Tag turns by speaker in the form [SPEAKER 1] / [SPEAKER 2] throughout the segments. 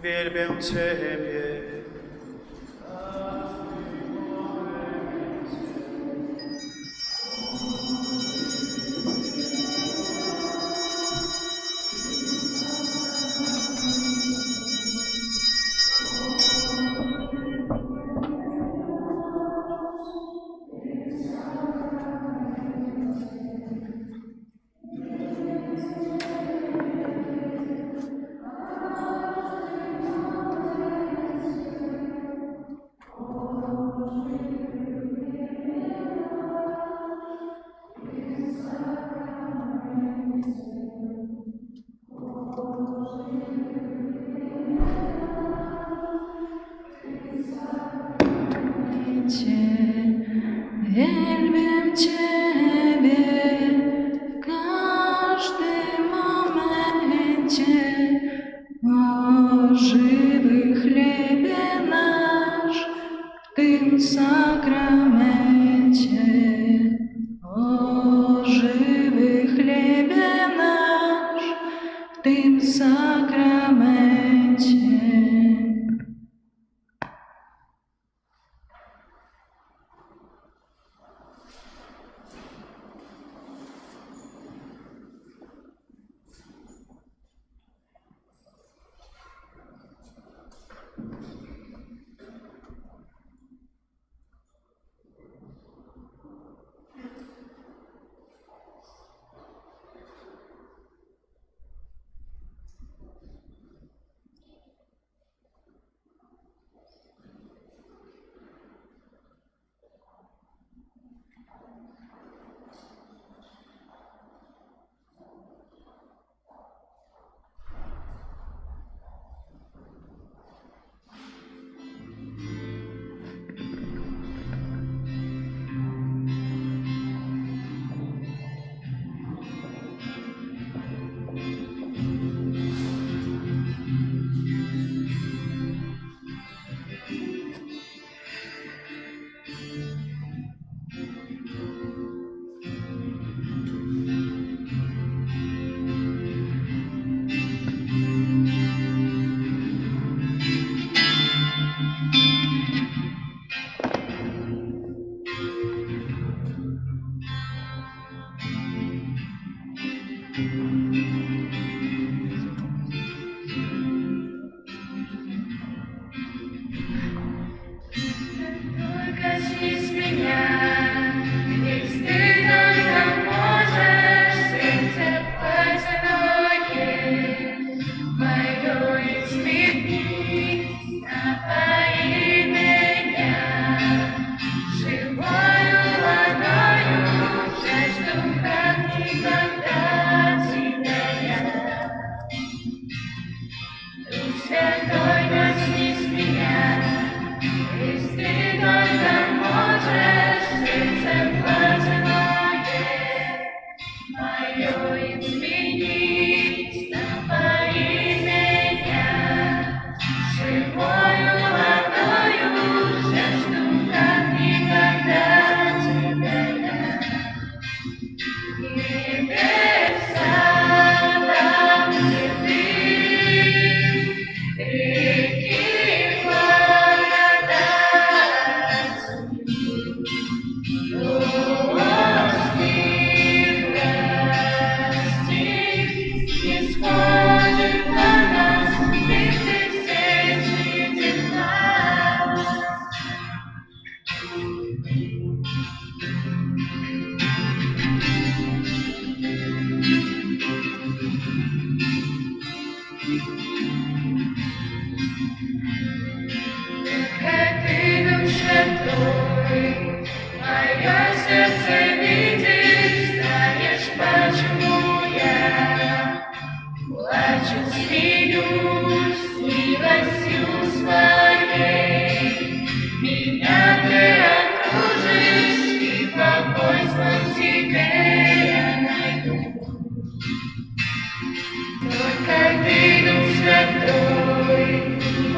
[SPEAKER 1] Wielbię Ciebie.
[SPEAKER 2] Wielbię Ciebie w każdym momencie, o żywy chlebie nasz w tym sakramencie, o żywy chlebie nasz w tym sakramencie.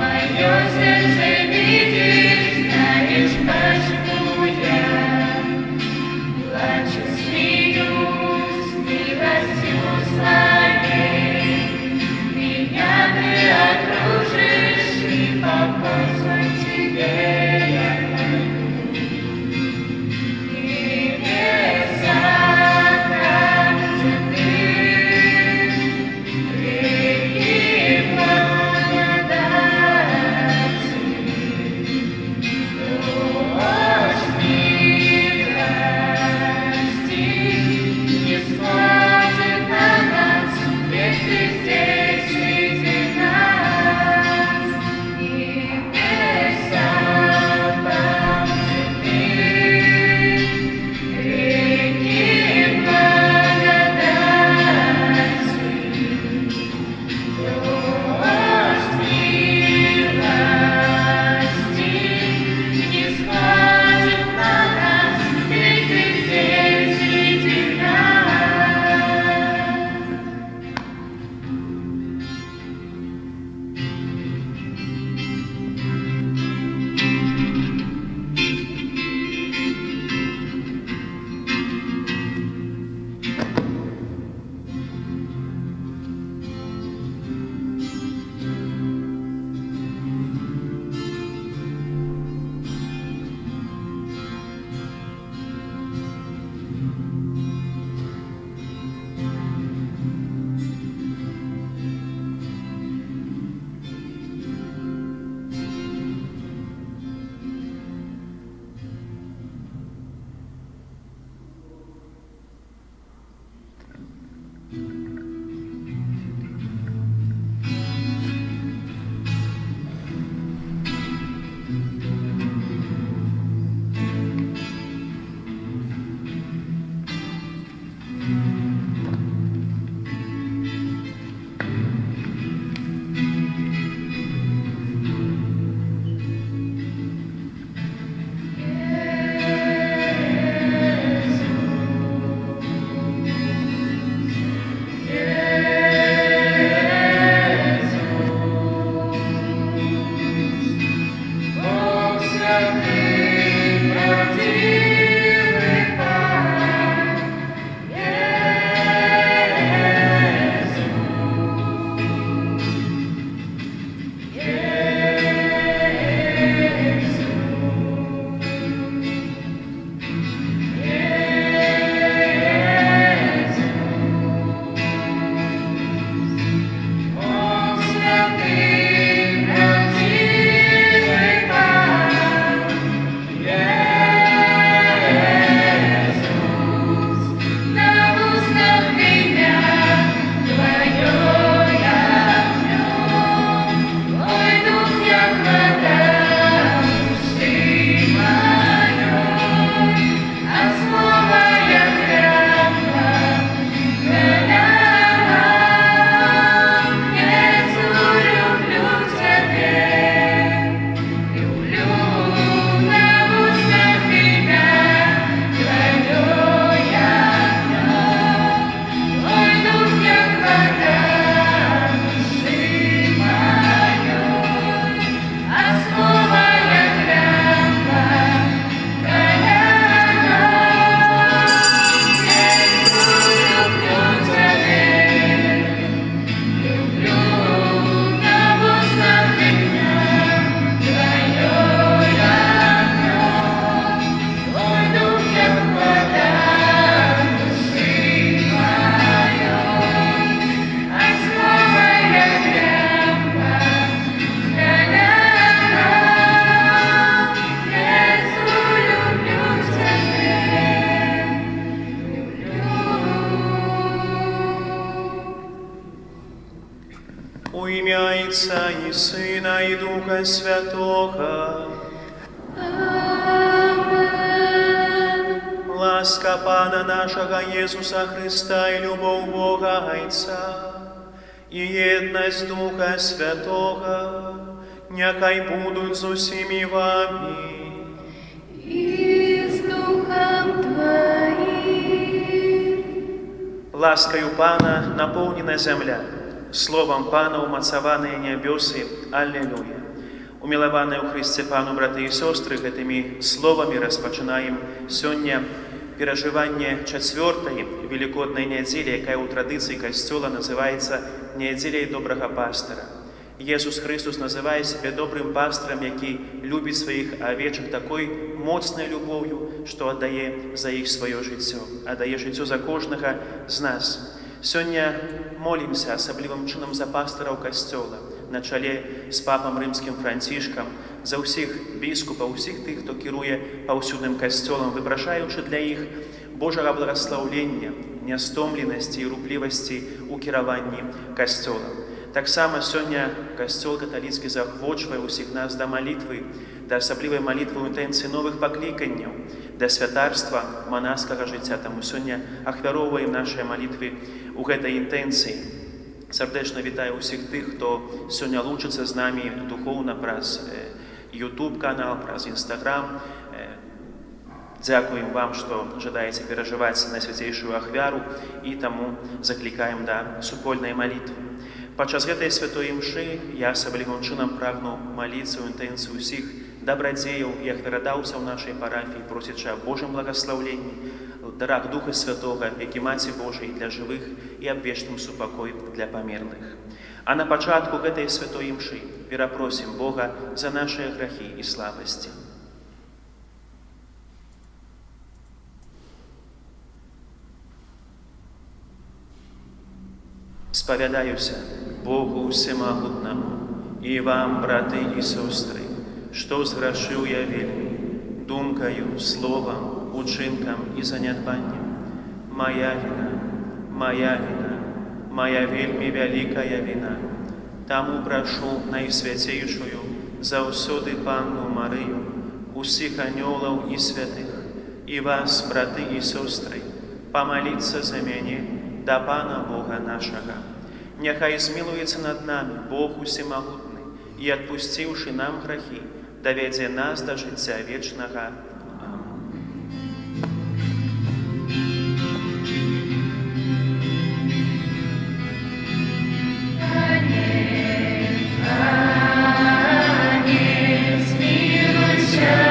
[SPEAKER 3] Мое сердце видишь, знаешь, почему я
[SPEAKER 2] святий, правдивий Пан, О, святий, правдивий Пан, на устах ім'я Твоє я п'ю, ой, дух, як вода в душі моей, а слово як ряба голяга. Єсу, люблю Тебе, люблю на устах ім'я Твоє я п'ю, ой, дух, як вода в душі моей, а слово як ряба голяга. Єсу, люблю Тебе, люблю на устах ім'я Твоє я п'ю, ой, дух, як вода в душі моей, а слово як ряба голяга. Єсу, люблю Тебе,
[SPEAKER 1] У ім'я Отця і Сина, і Духа Святого.
[SPEAKER 2] Амен.
[SPEAKER 1] Ласка Пана нашого Ісуса Христа і любов Бога Отця, і єдність Духа Святого, нехай будуть з усіми вами.
[SPEAKER 2] И с Духом Твоим.
[SPEAKER 1] Ласкою Пана наповнена земля, словом Пана умацованные небеси. Аллилуйя. Умилованные у Христе Пану, браты и сестры, этими словами распочинаем сегодня переживание 4-й Великодной недели, яка у традиції Костюла називається «Неділею доброго пастора». Ісус Христос називає себе добрим пастором, який любить своїх овечок такою моцною любов'ю, що віддає за їх своє життя, віддає життя за кожного з нас. Сьогодні молимося особливим чином за пастора Костюла, на чолі з папом Римським Францишком, за усіх біскупів, усіх тих, хто керує повсюдним Костюлом, випрошаючи для їх Божого благословення, нестомленості і рупливості у керуванні Костюлом. Так само сьогодні Костюл католицький заохочує усіх нас до молитви, до особливої молитви у інтенції нових покликань, до святарства монашського життя. Тому сьогодні ахвяровуємо наші молитви у цій інтенції. Сердечно вітаю усіх тих, хто сьогодні лучиться з нами духовно через YouTube-канал, через Instagram. Дякуємо вам, що жадаєте переживати найсвятейшую ахвяру, і тому закликаємо до супольної молитви. Подчас этой святой мши я особливым чином прагну молиться у интенцию всех добродеев и ахверодавцев в нашей парафии, просячи о Божьем благословении, дарах Духа Святого, опеки Маті Божией для живых и об вечном супокой для померлых. А на початку этой святой мши перепросим Бога за наши грехи и слабости. Сповідаюся Богу Всемогутному і вам, брати і сестри, що згрішив я вельми, думкою, словом, учинком і занядбанням. Моя вина, моя вельми великая вина. Тому прошу найсвятейшую заусюди Панну Марию, усіх аньолов і святих, і вас, брати і сестри, помолиться за мене до Пана Бога нашего. Нехай змилуется над нами Бог Усемогутный, и, отпустивший нам грехи, доведе нас до життя вечного.
[SPEAKER 2] Ангел, смилуйся.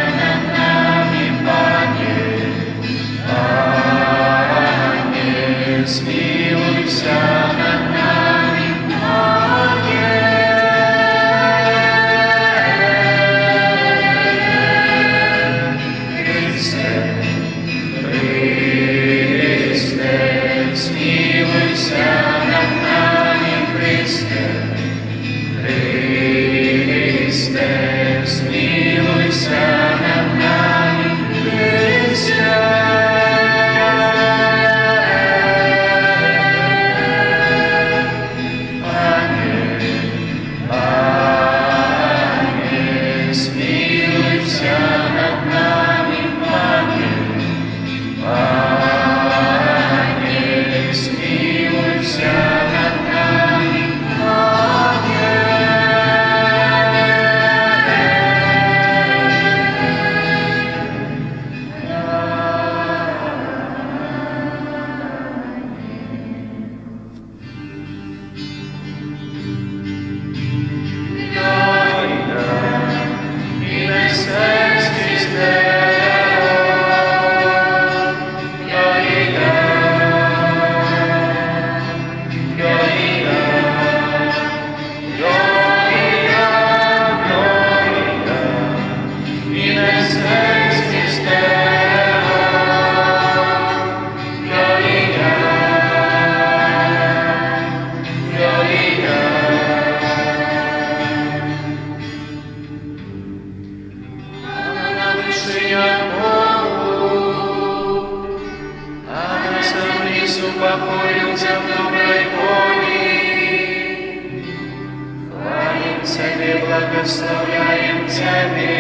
[SPEAKER 1] благословляем Тебе,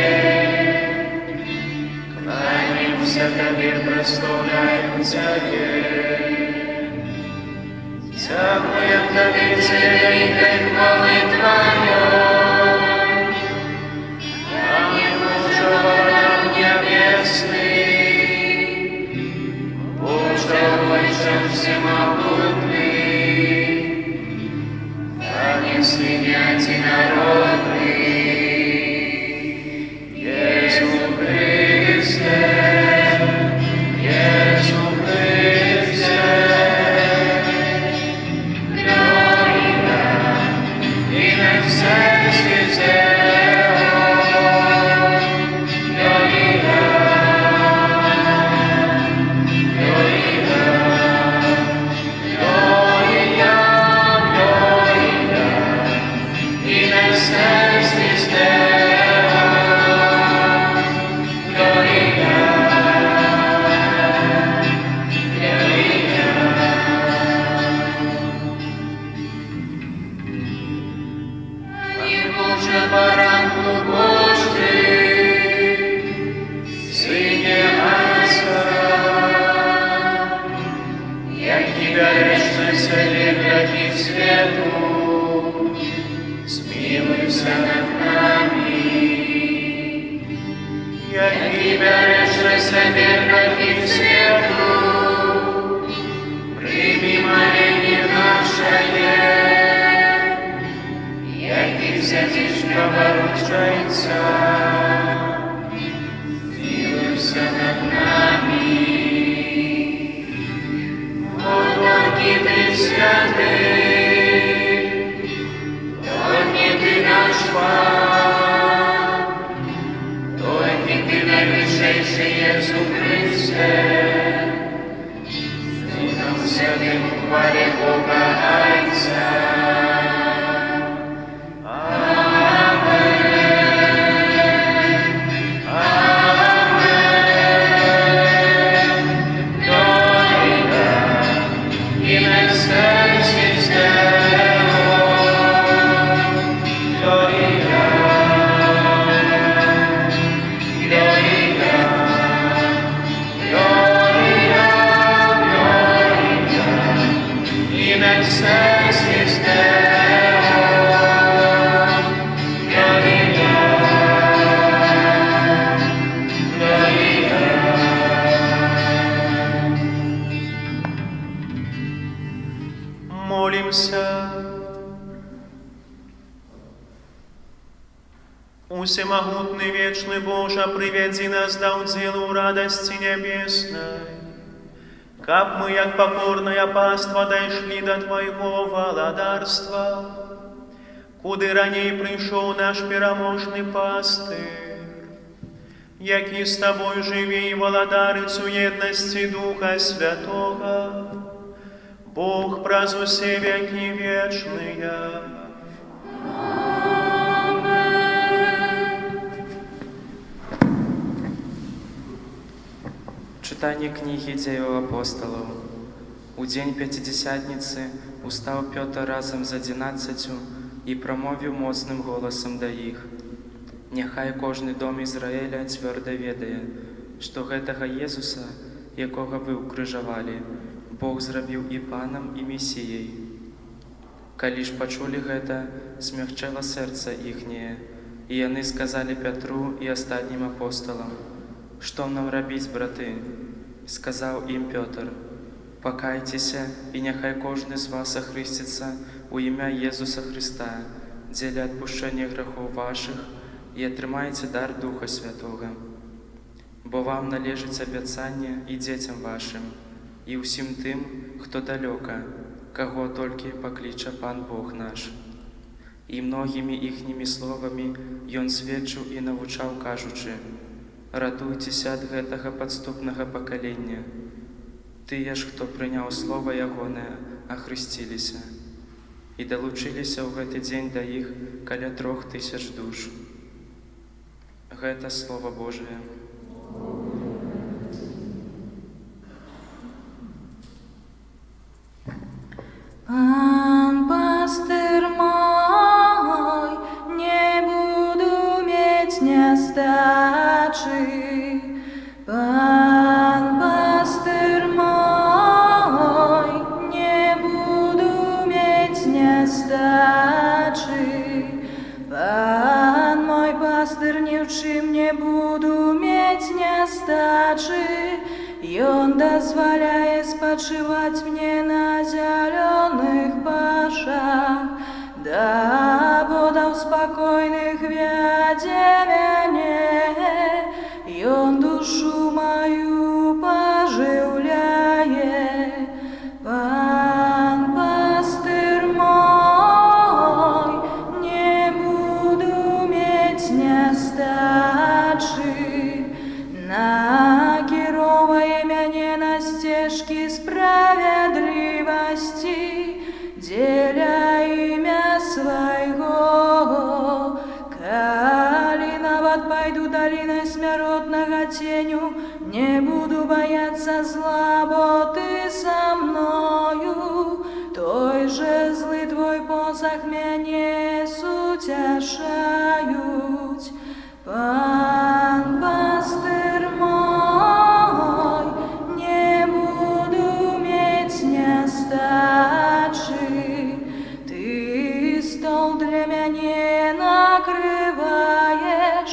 [SPEAKER 1] кланяемся Тебе, прославляем Тебе, дякуем Тебе, целейкой хвалы Твоей, Ангел Божьего нам небесный, Боже, Отче всемогутный, святый народный, Иисус Христе, Иисус Христе, Gloria in excelsis Deo, Gloria, Gloria, Gloria, Gloria, in excelsis Deo, Gloria, Gloria. Panie Boże, Baranku Boży, Synie Ojca, jaki wieczny cel grzechów światu, zmiłuj się nad nami. Jaki wieczny cel grzechów światu, przyjmij molenie nasze, jaki serduszko Baruchczeńca, zmiłuj się nad nami. Odłąki Ty święty, Dolnie Ty nasz Pan, Dolnie Ty najwyższy Jezu Chryste, Zniecham sobie w chwale Boga Ojca. Молимся. Всемогутный, вечный Боже, приведи нас до уделу радости небесной, как мы, як покорная паства, дошли до Твоего владарства, куды раней пришел наш пераможный пастырь, який с Тобой живи и владарицу едности Духа Святого, Бог праз усе веки вечные.
[SPEAKER 3] Читание книги Деял апостолов. У день Пятидесятницы устал Петр разом з 11 і промовив моцним голосом до їх: «Нехай кожний дом Ізраїля твердо ведає, що гэтага Єзуса, якого ви укрыжавалі, Бог зрабіў і Панам, і Месіяй». Калі ж пачулі гэта, змягчэла сэрца іхняе, і яны сказалі Пятру і астатнім апосталам: «Што нам рабіць, браты?» Сказаў ім Пётр: «Пакайцеся, і няхай кожны з вас ахрысціцца ў імя Езуса Христа дзеля адпушчэння грахоў вашых і атрымаеце дар Духа Святога. Бо вам належыць абяцанне і дзецям вашым, і ўсім тым, хто далёка, каго толькі пакліча Пан Бог наш». І многімі іхнімі словамі ён сведчыў і навучаў, кажучы: «Ратуйцеся ад гэтага падступнага пакалення. Тыя ж, хто прыняў слова ягонае, ахрысціліся». І далучыліся ў гэты дзень да іх каля 3000 душ. Гэта Слова Божие.
[SPEAKER 2] Пан пастир мой, не буду мець нястачы. Ён дазваляе спачываць мне на зялёных пашах, да водаў спакойных вядзе мяне. Ён душу маю пажыўляе. Пан пастыр мой, не буду мець нястачы. Накіроўвае мяне на сцежкі справядлівасці, дзеля імя свайго. Калі нават пайду далінай смяротнага ценю, не буду баяцца зла, бо ты са мною. Той же злы твой посах мяне суцяшаюць. Пан пастыр мой, не буду мець нястачы. Ты стол для мяне накрываеш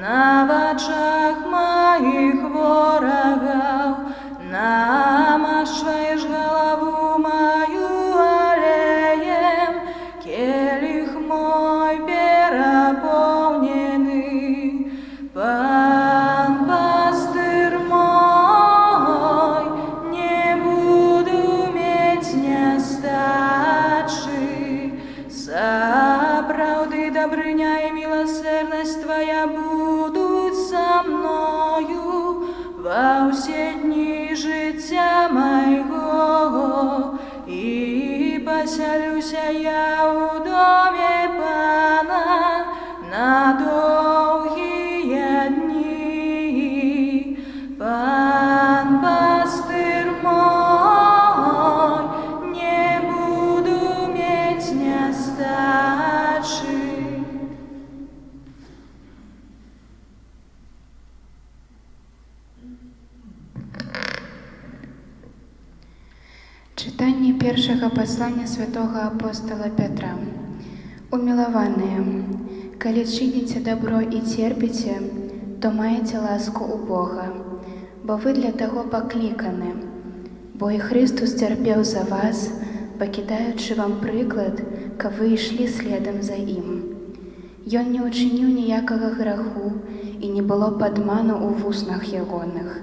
[SPEAKER 2] на вачах маіх ворагаў, намашваеш галаву маю алеем, келіх мой перапоўнены. Пан пастыр мой, не буду мець нястачы. Сапраўды дабрыня і міласэрнасць твая будуць са мною ва ўсе дні жыцця майго. І пасялюся я ў доме Пана на доўгія дні. Пан пастыр мой, не буду мець нястачы.
[SPEAKER 4] Чытанне першага паслання святога апостала Пятра. Умілаваныя, калі чыніце дабро і церпіце, то маеце ласку ў Бога, бо вы для таго пакліканы. Бо і Христус цярпеў за вас, пакідаючы вам прыклад, каб вы ішлі следам за ім. Ён не ўчыніў ніякага граху, і не было падману ў вуснах ягоных.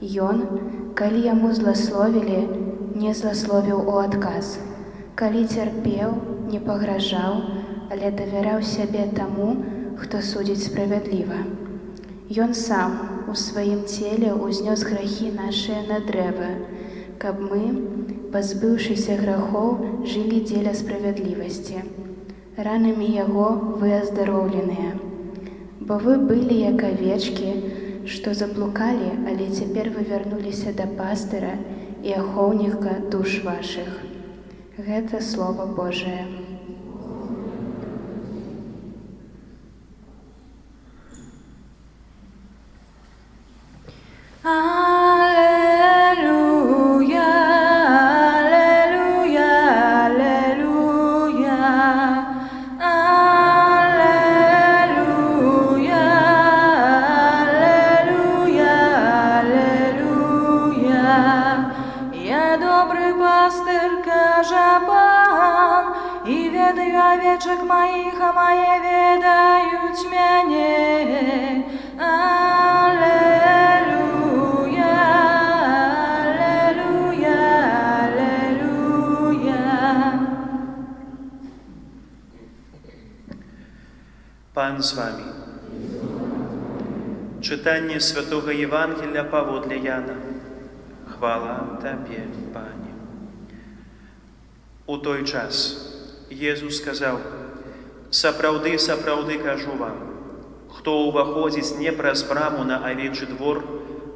[SPEAKER 4] Ён, калі яму зласловілі, не зласловіў у адказ. Калі цярпеў, не пагражаў, але давяраў сябе таму, хто судзіць справядліва. Ён сам у сваім целе ўзнёс грахі нашыя на дрэва, каб мы, пазбыўшыся грахоў, жылі дзеля справядлівасці. Ранамі яго вы аздароўленыя. Бо вы былі як авечкі, што заблукалі, але цяпер вы вярнуліся да пастыра і ахоўніка душ вашых. Гэта Слова Божае.
[SPEAKER 2] Аллилуйя, аллилуйя, аллилуйя, аллилуйя, аллилуйя, аллилуйя. Я добрый пастыр, кажа Пан, і ведаю авечак маіх, а мае ведаюць мяне. Аллилуйя, аллилуйя, аллилуйя.
[SPEAKER 1] Пан з вами. Читання Святого Євангелія паводле Яна. Хвала Табе, Пане. У той час Єзус сказав: «Сапраўды, сапраўды кажу вам, хто уваходзіць не праз браму на авечы двор,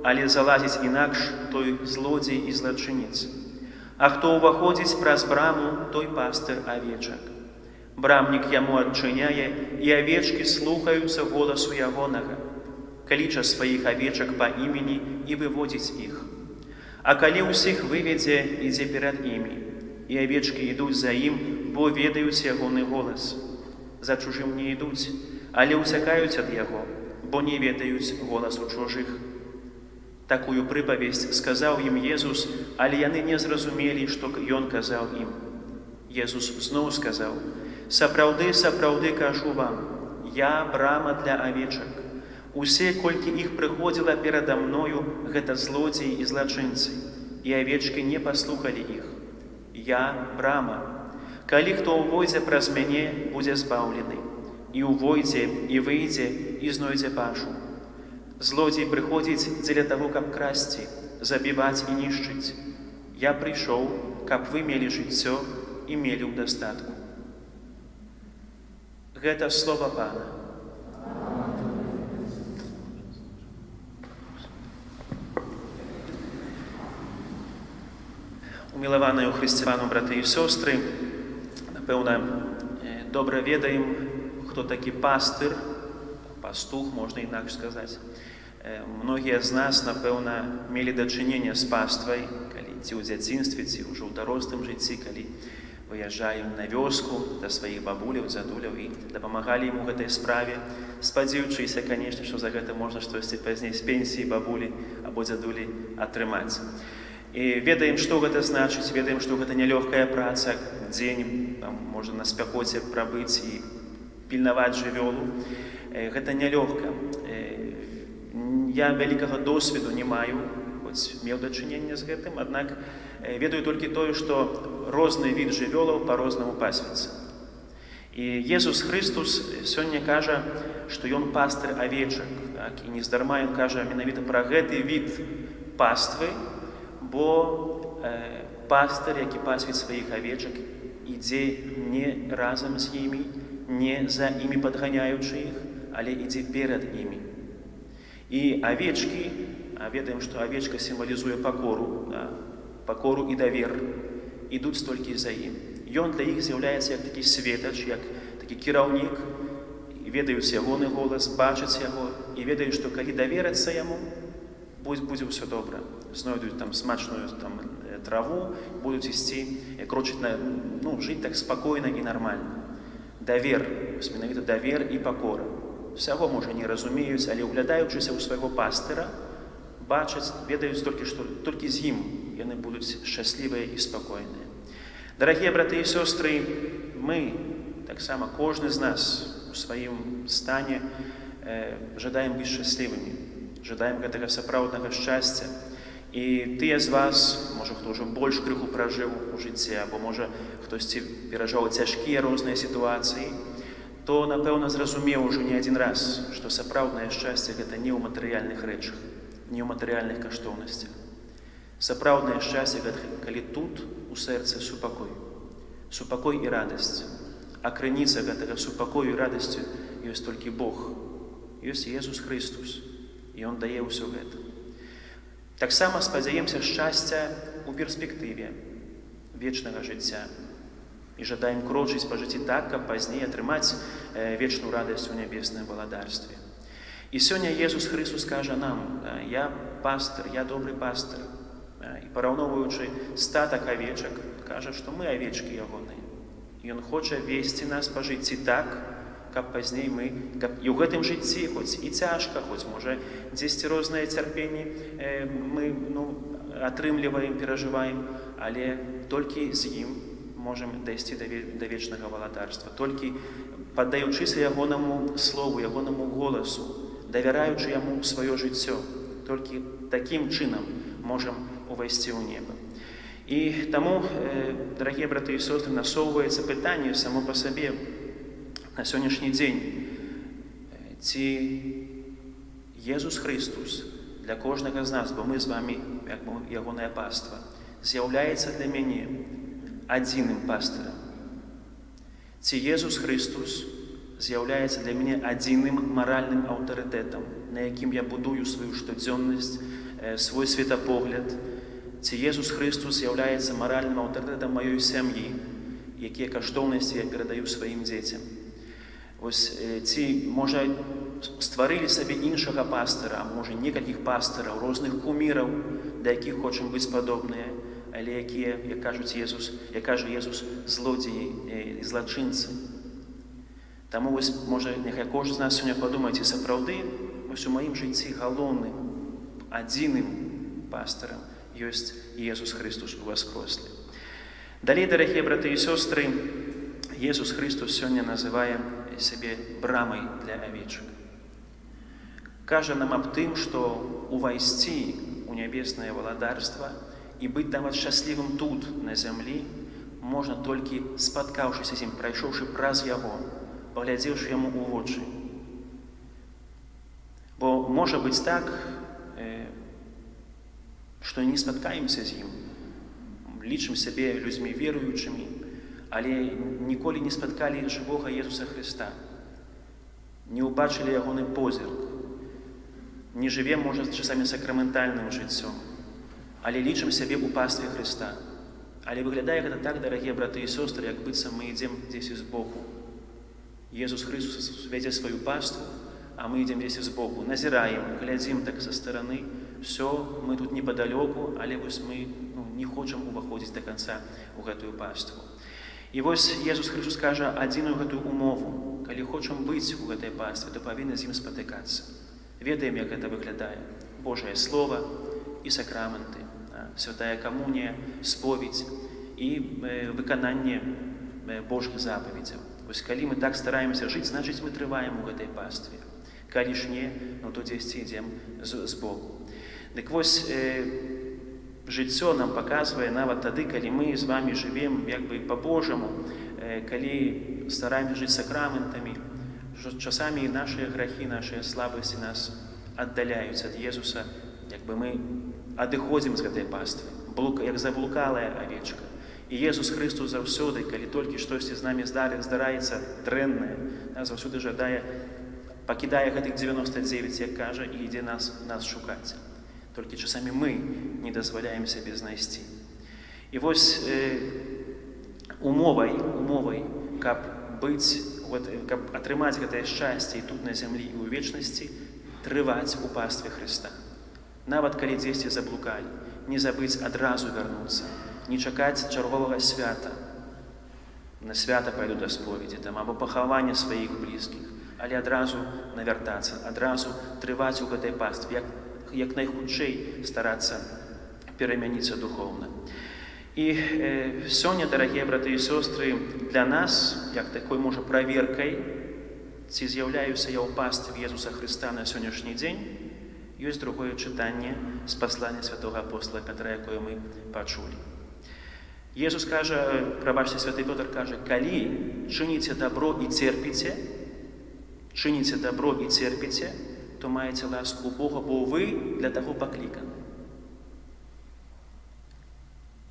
[SPEAKER 1] але залазіць інакш, той злодзей і злачынец. А хто уваходзіць праз браму, той пастыр авечак. Брамнік яму адчыняе, і авечкі слухаюцца голасу ягонага, кліча сваіх авечак па імені і выводзіць іх. А калі ўсіх выведзе, ідзе перад імі, і авечкі ідуць за ім, бо ведаюць ягоны голас. За чужым не ідуць, але ўцякаюць ад яго, бо не ведаюць голасу чужых. Такую прыпавесць сказаў ім Езус, але яны не зразумелі, што ён казаў ім. Езус зноў сказаў: «Сапраўды, сапраўды кажу вам, я брама для авечак. Усе, колькі іх прыходзіла перада мною, гэта злодзеі і злачынцы, і авечкі не паслухалі іх. Я брама. Калі хто ўвойдзе праз мяне, будзе збаўлены, і ўвойдзе, і выйдзе, і знойдзе пашу. Злодзей прыходзіць дзеля таго, каб красці, забіваць і нішчыць. Я прыйшоў, каб вы мелі жыццё і мелі ў дастатку». Гэта слова Пана. Умілаваныя ў Хрысце Пану браты і сёстры, напэўна, добра ведаем, хто такі пастыр, пастух, можна інакш сказаць. Многія з нас, напэўна, мелі дачыненне з паствай, калі ці ў дзяцінстве, ці ўжо ў дарослым жыцці, калі выязджаем на вёску да сваіх бабуляў, дзядуляў і дапамагалі ім у гэтай справе, спадзяючыся, канешне, што за гэта можна штосьці пазней з пенсіі бабулі або дзядулі атрымаць. І ведаем, што гэта значыць, ведаем, што гэта нялёгкая праца, дзень, можна на спякоце прабыць і пільнаваць жывёлу. Гэта нялёгка. Я вялікага досведу не маю, хоць меў дачыненне з гэтым, аднак ведаю толькі тое, што розны від жывёлаў па-рознаму пасвіцца. І Езус Хрыстус сёння кажа, што ён пастыр авечак, так? І нездарма ён кажа менавіта пра гэты від паствы, бо пастыр, які пасвіць сваіх авечак, ідзе не разам з імі, не за імі падганяючы іх, але ідзе перад імі. І авечкі, а ведаем, што авечка сімвалізуе пакору, пакору і давер, ідуць толькі за ім. Ён для іх з'яўляецца як такі светач, як такі кіраўнік, і ведаюць ягоны голас, бачаць яго, і ведаюць, што калі даверацца яму, будзе ўсё добра. Знойдуць там смачную траву, будуць ісці, крочыць, жыць так спакойна і нармальна. Давер, менавіта давер і пакора. Усяго, можа, не разумеюць, але углядаючыся ў свайго пастыра, бачаць, ведаюць толькі, што толькі з ім яны будуць шчаслівыя і спакойныя. Дарагія браты і сёстры, мы, таксама кожны з нас у сваім стане жадаем быць шчаслівымі, жадаем гэтага сапраўднага шчасця. І тыя з вас, можа, хто ўжо больш крыху пражыў у жыцці, або, можа, хтосьці перажыў цяжкія розныя сітуацыі, то, напэўна, зразумеў ужо не адзін раз, што сапраўднае шчасце гэта не ў матэрыяльных рэчах, не ў матэрыяльных каштоўнасцях. Сапраўднае шчасце гэта калі тут у сэрцы супакой і радасць. А крыніца гэтага супакою і радасцю ёсць толькі Бог, ёсць Езус Хрыстус, і Ён дае ўсё гэта. Таксама спадзяемся шчасця ў перспектыве вечнага жыцця і жадаем крочыць па жыцці так, каб пазней атрымаць вечную радасць у нябесным валадарстве. І сёння Езус Хрыстус кажа нам: я пастыр, я добры пастыр. І параўноўваючы статак авечак, кажа, што мы авечкі ягоныя. І Ён хоча весці нас па жыцці так, каб пазней мы, і ў гэтым жыцці, хоць і цяжка, хоць, можа, дзесьці розныя цярпенні мы атрымліваем, перажываем, але толькі з ім можам дайсці да вечнага валадарства. Толькі паддаючыся ягонаму слову, ягонаму голасу, давяраючы яму сваё жыццё, толькі такім чынам можам увайсці ў неба. І таму, дарагія браты і сёстры, насоўваецца пытанне само па сабе на сённяшні дзень. Ці Езус Хрыстус для кожнага з нас, бо мы з вамі, як ягонае паства, з'яўляецца для мяне адзіным пастырам? Ці Езус Хрыстус з'яўляецца для мяне адзіным маральным аўтарытэтам, на якім я будую сваю штодзённасць, свой светапогляд? Ці Езус Хрыстус з'яўляецца маральным аўтарытэтам маёй сям'і, якія каштоўнасці я перадаю сваім дзецям? Вось, ці, можа, стварылі сабе іншага пастыра, а можа, некалькіх пастыраў, розных куміраў, да якіх хочам быць падобныя, але якія, як кажа Езус, злодзеі і злачынцы. Таму, можа, няхай кожны з нас сёння падумае, ці сапраўды Вось у маім жыцці галоўным, адзіным пастырам ёсць Иисус Христос уваскрослы. Далей, дарагія браты і сёстры, Иисус Христос сёння называе сябе брамай для авечак. Кажа нам аб тым, што увайсці ў нябеснае валадарства і быць нават шчаслівым тут, на зямлі, можна толькі спаткаўшыся з ім, прайшоўшы праз яго, паглядзеўшы яму ў вочы. Бо можа быць так, што не спаткаемся з ім, лічым сябе людзьмі веруючымі, але ніколі не спаткалі жывога Jesуса Христа, не ўбачылі ягоны позірк, не жывем, можа, часамі сакраментальным жыццём, але лічым сябе ў пастве Христа. Але выглядае гэта так, дарагія браты і сёстры, як быццам мы ідзем дзесьці збоку. Jesús Христос вядзе сваю паству, а мы ідзем дзесьці збоку, назіраем, глядзім так са стараны, все, мы тут непадалёку, але вось мы не хочам уваходзіць до канца ў гэтую паству. І вось Jesús Христос кажа адзіную гэтую умову. Калі хочам быць у гэтай пастве, то павінны з ім спатыкацца. Ведаем, як гэта выглядае. Божае Слова і сакрамэнты, святая камунія, споведь і выкананне Божых запаведзяў. Вось калі мы так стараемся жыць, значыць мы трываем у гэтай пастве. Калі ж не, то дзесьці ідзем збоку. Дык вось жыццё нам паказвае нават тады, калі мы з вами жывем як бы па-божаму, калі стараемся жыць сакраментамі, часамі нашыя грахі, нашыя слабасці нас аддаляюць ад Jesúса, як бы мы адыходзім з гэтай паствы, як заблукалая авечка. І Jesús Христос заўсёды, калі толькі штосьці з намі здараецца дрэннае, заўсёды жадае, пакідае гэтых 99, як кажа, і ідзе нас шукаць. Толькі часамі мы не дазваляем сябе знайсці. І вось умовай, каб атрымаць гэтае шчасце і тут на зямлі, і ў вечнасці, трываць у пастве Христа. Нават калі дзесьці заблукалі, не забыць адразу вярнуцца, не чакаць чарговага свята. На свята пайду да споведзі, або пахавання сваіх блізкіх, але адразу навяртацца, адразу трываць у гэтай пастве, як найхутчэй старацца перамяніцца духоўна. І сёння, дарагія браты і сёстры, для нас, як такой, можа, праверкай, ці з'яўляюся я ў пастве Jesúsa Христа на сённяшні дзень, ёсць другое чытанне з паслання святога апостола Пятра, якое мы пачулі. Jesús кажа, прабачце, святы Пётр кажа, калі чыніце дабро і церпіце, то маеце ласку у Бога, бо вы для таго пакліканы.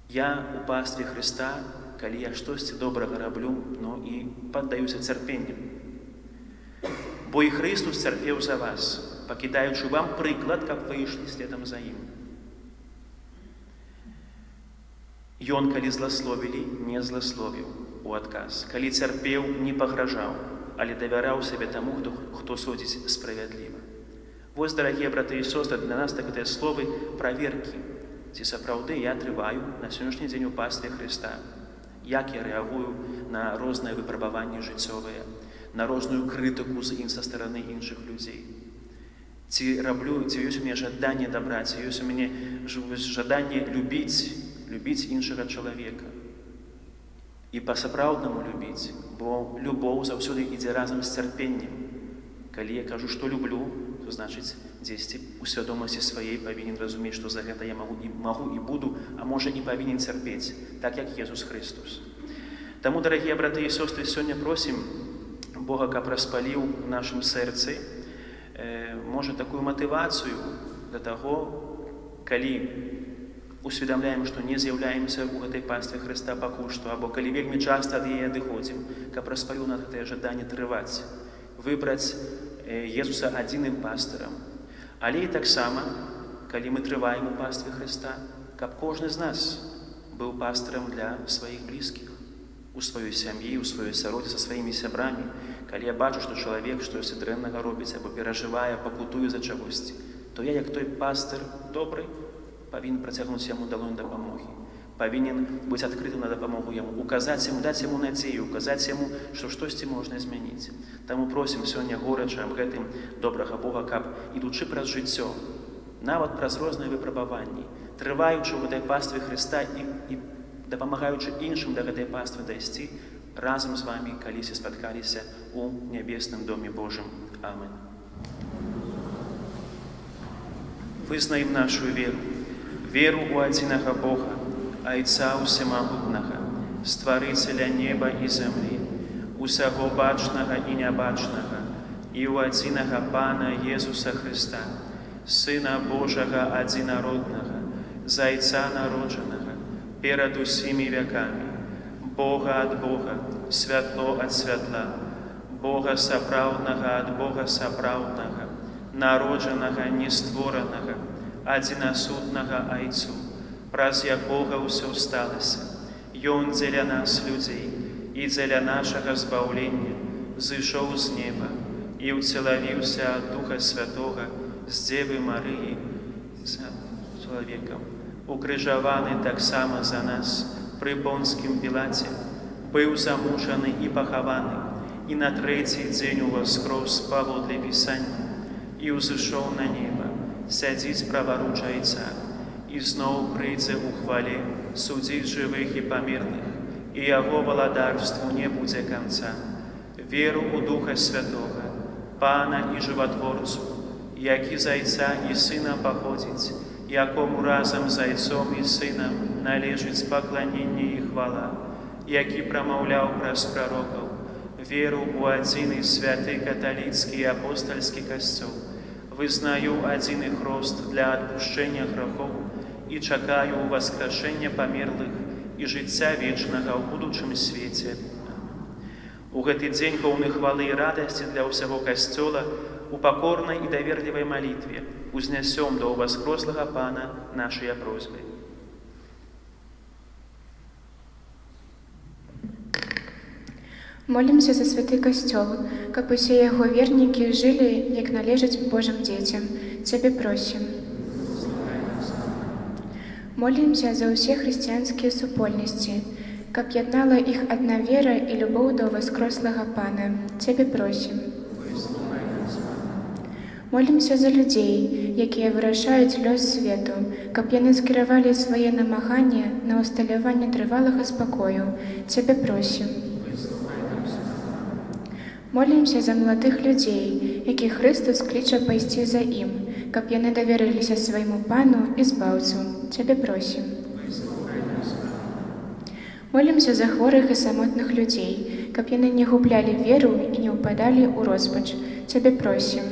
[SPEAKER 1] Я у пастве Христа, калі я штосьці добрага раблю, і паддаюся цярпенням. Бо і Христос цярпеў за вас, пакідаючы вам прыклад, каб вы ішлі следам за ім. Ён, калі зласловілі, не зласловіў у адказ. Калі цярпеў, не пагражаў, але давяраў сабе таму, хто судзіць справядліва. Вось, дарагія браты і сёстры, для нас так гэтыя словы праверкі. Ці сапраўды я трываю на сённяшні дзень у пастве Христа? Як я рэагую на розныя выпрабаванні жыццёвыя, на розную крытыку са стараны іншых людзей? Ці ёсць у мяне жаданне дабра, ці ёсць у мяне жаданне любіць іншага чалавека. І па-сапраўднаму любіць, бо любоў заўсёды ідзе разам з цярпеннем. Калі я кажу, што люблю, то значыць, дзесьці у свядомасці сваёй павінен разумець, што за гэта я магу і буду, а можа і павінен цярпець, так як Jesús Христос. Таму, дарагія браты і сёстры, сёння просім Бога, каб распаліў у нашым сэрцы, можа, такую матывацыю для таго, калі усведамляем, што не з'яўляемся ў гэтай пастве Христа пакуль што, або калі вельмі часта ад яе адыходзім, каб распаліў нас гэтае жаданне трываць, выбраць Jesúsa адзіным пастырам. Але і таксама, калі мы трываем у пастве Христа, каб кожны з нас быў пастырам для сваіх блізкіх, у сваёй сям'і, у сваёй сяродзе, са сваімі сябрамі. Калі я бачу, што чалавек штосьці дрэннага робіць, або перажывае, пакутуе за чагосьці, то я, як той пастыр добры, павінен працягнуць яму далонь дапамогі. павінен быць адкрытым на дапамогу яму, указаць яму, даць яму надзею, указаць яму, што штосьці можна змяніць. Таму просім сёння горача аб гэтым добрага Бога, каб, ідучы праз жыццё, нават праз розныя выпрабаванні, трываючы ў гэтай пастве Хрыста і дапамагаючы іншым да гэтай паствы дайсці, разам з вамі калісьці спаткаліся ў нябесным Доме Божым. Амин. Вызнаем нашу веру, веру ў адзінага Бога, Айца Усемагутнага, Стварыцеля неба і зямлі, усяго бачнага і нябачнага, і ў адзінага Пана Езуса Хрыста, Сына Божага адзінароднага, Зайца народжанага, перад усімі вякамі, Бога ад Бога, святло ад святла, Бога сапраўднага ад Бога сапраўднага, народжанага, нестворанага, адзінасуднага Айцу, праз якога ўсё сталася. Ён дзеля нас, людзей, і дзеля нашага збаўлення зышоў з неба і ўцелавіўся ад Духа Святога з Дзевы Марыі за чалавекам, укрыжаваны таксама за нас пры Понскім Пілаце, быў замучаны і пахаваны, і на трэці дзень уваскрос паводле Пісання, і ўзышоў на неба, сядзіць праваруч Айца, і зноў прыйдзе ў хвале судзіць жывых і памерлых, і яго валадарству не будзе канца. Веру ў Духа Святога, Пана і Жыватворцу, які з Айца і Сына паходзіць, якому разам з Айцом і Сынам належыць пакланенне і хвала, які прамаўляў праз прарокаў, веру ў адзіны святы каталіцкі і апостальскі касцёл, вызнаю адзіны хрост для адпушчэння грахоў і чакаю ўваскрашэння памерлых і жыцця вечнага ў будучым свеце. У гэты дзень поўны хвалы і радасці для ўсяго касцёла у пакорнай і даверлівай малітве узнясём да ўваскрослага Пана нашыя просьбы.
[SPEAKER 4] Молімся за святы касцёл, каб усе яго вернікі жылі, як належыць Божым дзецям. Цябе просім. Молімся за ўсе хрысціянскія супольнасці, каб яднала іх адна вера і любоў да ўваскрослага Пана. Цябе просім. Молімся за людзей, якія вырашаюць лёс свету, каб яны скіравалі свае намаганні на ўсталяванне трывалага спакою. Цябе просім. Молімся за маладых людзей, якіх Хрыстус кліча пайсці за ім, каб яны даверыліся свайму Пану і Збаўцу. Цябе просім. Молімся за хворых і самотных людзей, каб яны не гублялі веру і не ўпадалі ў роспач. Цябе просім.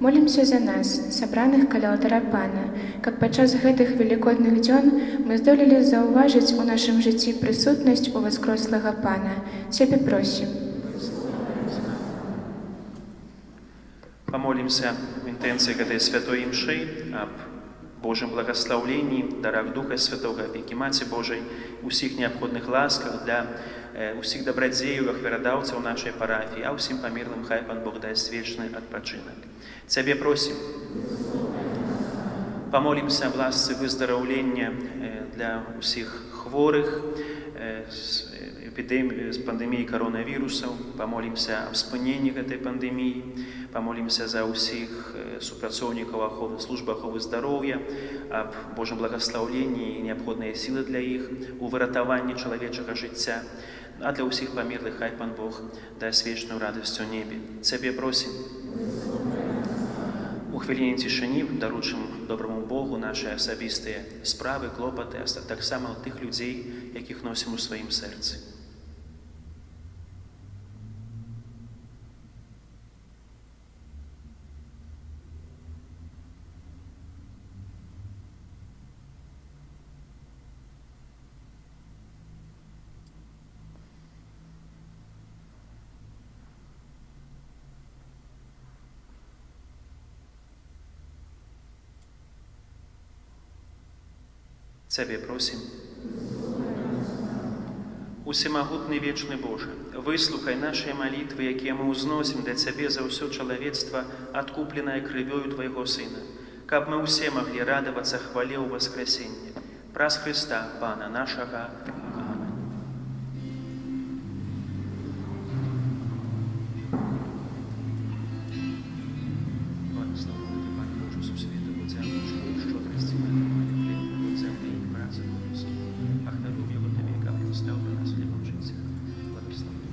[SPEAKER 4] Молімся за нас, сабраных каля алтара Пана, каб падчас гэтых велікодных дзён мы здолелі заўважыць у нашым жыцці прысутнасць уваскрослага Пана. Цябе просім.
[SPEAKER 1] Памолімся в інтэнцыі гэтай святой імшы аб Божым благаслаўленні, дарах Духа Святога, апекі Маці Божай, усіх неабходных ласках для усіх дабрадзеяў, ахвярадаўцаў нашай парафіі, а ўсім памерлым хай Пан Бог дасць вечны адпачынак. Цябе просім. Памолімся аб ласцы выздараўлення для усіх хворых з пандэміяй каронавірусаў, памолімся аб спыненні гэтай пандэміі, памолімся за ўсіх супрацоўнікаў службы аховы здароўя, аб Божым благаслаўленні і неабходныя сілы для іх у выратаванні чалавечага жыцця, а для ўсіх памерлых хай Пан Бог дасць вечную радасць у небе. Цябе просім. У хвіліне цішыні даручым добраму Богу нашы асабістыя справы, клопаты, а таксама тых людзей, якіх носім у сваім сэрцы. Цябе просім. Усемагутны вечны Божа, выслухай нашыя малітвы, якія мы ўзносім для Цябе за ўсё чалавецтва, адкупленае крывёю Твайго Сына, каб мы ўсе маглі радавацца хвале ў васкрасенне Праз Христа, Пана нашага. Аминь. Благословити Пане Боже, сусвіти, Отця нашого, що Христі мене має хліб, землі і праці Господь. Ах, даруй його тобі, яка простав до нас хлібом життя. Благословити.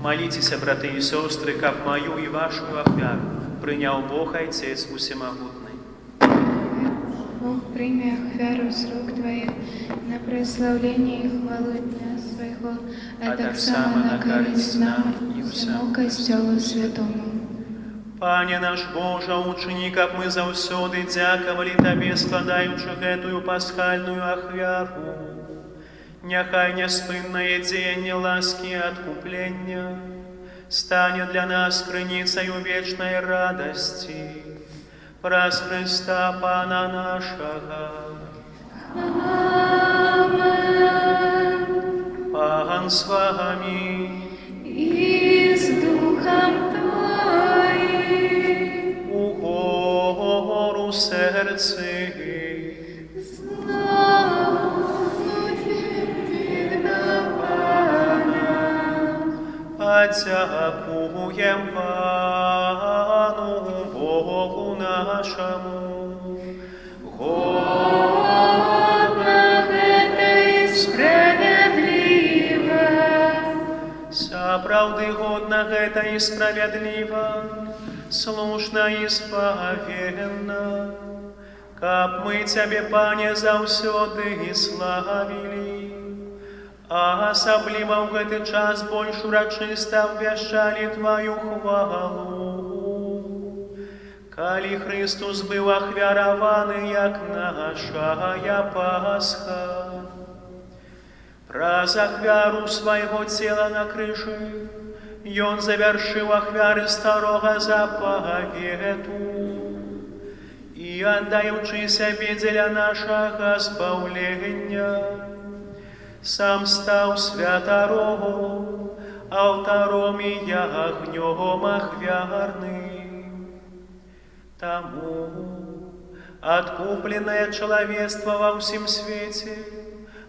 [SPEAKER 1] Молитесь, брати і сестри, как мою и вашу ахвяру принял Бог Отец Усемогутный.
[SPEAKER 4] Бог, прими ахвяру с рук Твоих на прославление и хвалу Дня Своего, а так само на користь нам и всему Костелу Святому.
[SPEAKER 1] Пане наш Боже, учини, как мы завсёды дяковали Тебе, складаючи эту пасхальную ахвяру. Нехай неспинное деяние ласки и откупления станет для нас крыницею вечной радости. Праз Христа Пана нашего.
[SPEAKER 4] Амен.
[SPEAKER 1] Пан с вами.
[SPEAKER 4] И с Духом Твоим.
[SPEAKER 1] Угору сердце. Подякуем Пану Богу нашему.
[SPEAKER 4] Годно это и справедливо.
[SPEAKER 1] Справды годно это и справедливо, слушно и споведно, как мы Тебе, Пане, завсёды славили. А особливо в этот час больше урочисто обвящали Твою хвалу. Коли Христос был охвярованный, як нашая Пасха, праз ахвяру своего тела на крыше, и Он завершил ахвяры старого заповету, и отдаючи себе для нашего збавления, сам стал святором, алтаром и огнем ахвярным. Тому откупленное человечество во всем свете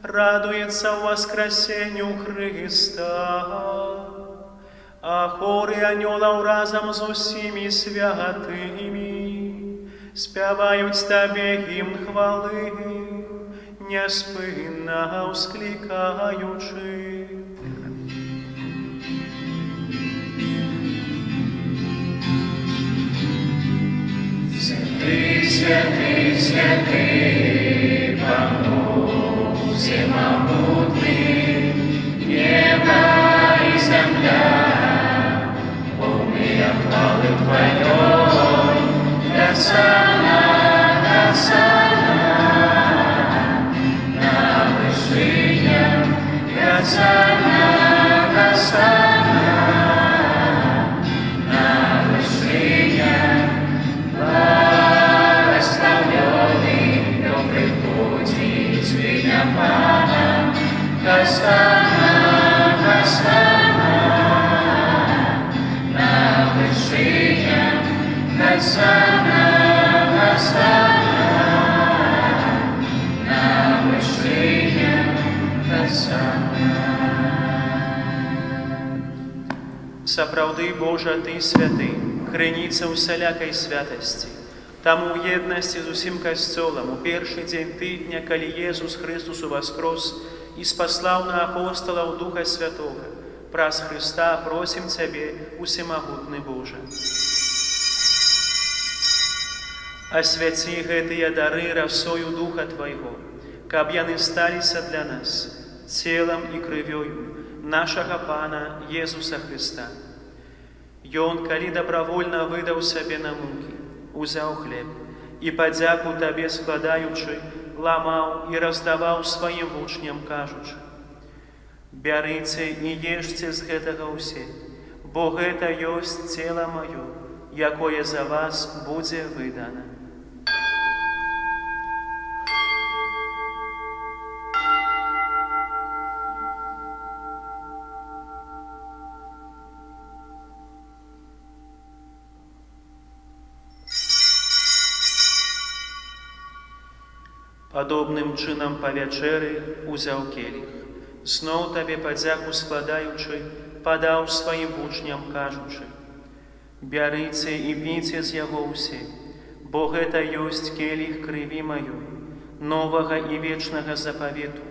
[SPEAKER 1] радуется воскресению Христа, а хоры анёлов разом с усими святыми спевают Тебе гимн хвалы, неспинно ускликаючи. Святый, святый, святый, Пан Бог всемогутный, небо и земля, полные хвалы Твоей, Госана, Госана, на вышинях, Госана, Госана, на вышинях, благословенный, кто приходит в имя Пана, Госана, Госана, на вышинях, Госана, Госана, на вышинях, Госана. Сапраўды, Божа, Ты святый, крыніца усялякай святасці. Таму ў єднасці з усім касцёлам у першы дзень тыдня, калі Езус Христус уваскрос і спаслаў на апосталаў Духа Святога, праз Христа просім Цябе, усемагутны Божа. Асвяці гэтыя дары расою Духа Твайго, каб яны сталіся для нас целам і крывёю нашага Пана Езуса Христа. Ён, калі добравольна выдаў сябе на мукі, узяў хлеб і, падзяку Табе складаючы, ламаў і раздаваў сваім вучням, кажучы: «Бярыце і ешце з гэтага ўсе, бо гэта ёсць цела маё, якое за вас будзе выдана». Падобным чынам па вячэры узяў келіх, зноў Табе падзяку складаючы, падаў сваім вучням, кажучы: «Бярыце і піце з яго ўсе, бо гэта ёсць келіх крыві маёй, новага і вечнага запавету,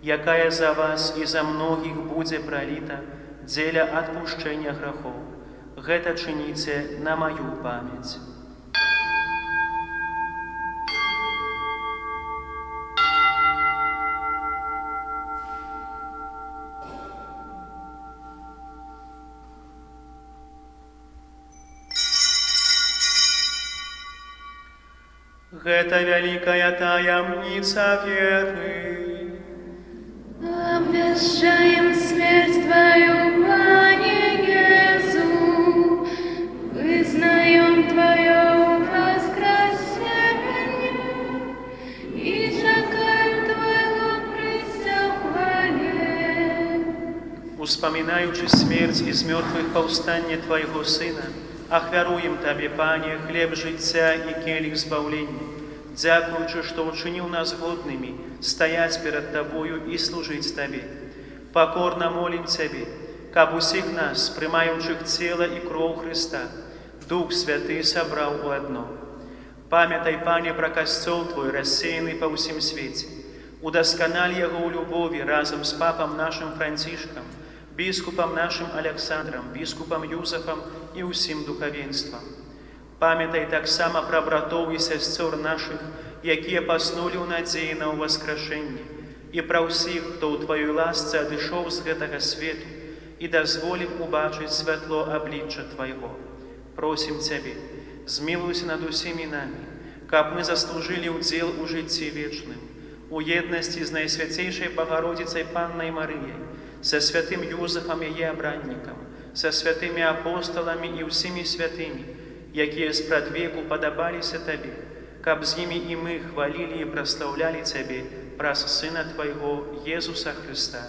[SPEAKER 1] якая за вас і за многіх будзе праліта дзеля адпушчэння грахоў. Гэта чыніце на маю памяць». Гэта вялікая таямніца веры.
[SPEAKER 2] Обвящаем смерть Твою, Пане Иисус, вызнаем Твое воскресение и чекаем Твоего прыся в хвале.
[SPEAKER 1] Успамінаючы смерць і з мёртвых паўстанне Твайго Сына, ахвяруем Табе, Пане, хлеб жыцця і келіх збаўлення, дзякуючы, што ўчыніў нас годнымі стаяць перад Табою і служыць Табе. Пакорна молім Цябе, каб усіх нас, прымаючых цела і кроў Христа, Дух Святы сабраў у адно. Памятай, Пане, пра касцёл Твой, рассеяны па ўсім свеце. Удасканаль яго ў любові разам з папам нашым Францішкам, біскупам нашым Александрам, біскупам Юзафам і ўсім духавенствам. Памятай таксама пра братоў і сясцёр нашых, якія паснулі ў надзеі на ўваскрашэнне, і пра ўсіх, хто ў Тваёй ласцы адышоў з гэтага свету і дазволіў убачыць святло аблічча Твайго. Просім Цябе, змілуйся над усімі намі, каб мы заслужылі ўдзел у жыцці вечным, у єднасці з Найсвяцейшай Богородицай Паннай Марыяй, са святым Юзафам яе абраннікам, са святымі апосталамі і ўсімі святымі, якія спрадвеку падабаліся Табе, каб з імі і мы хвалілі і праслаўлялі Цябе праз Сына Твайго, Езуса Христа.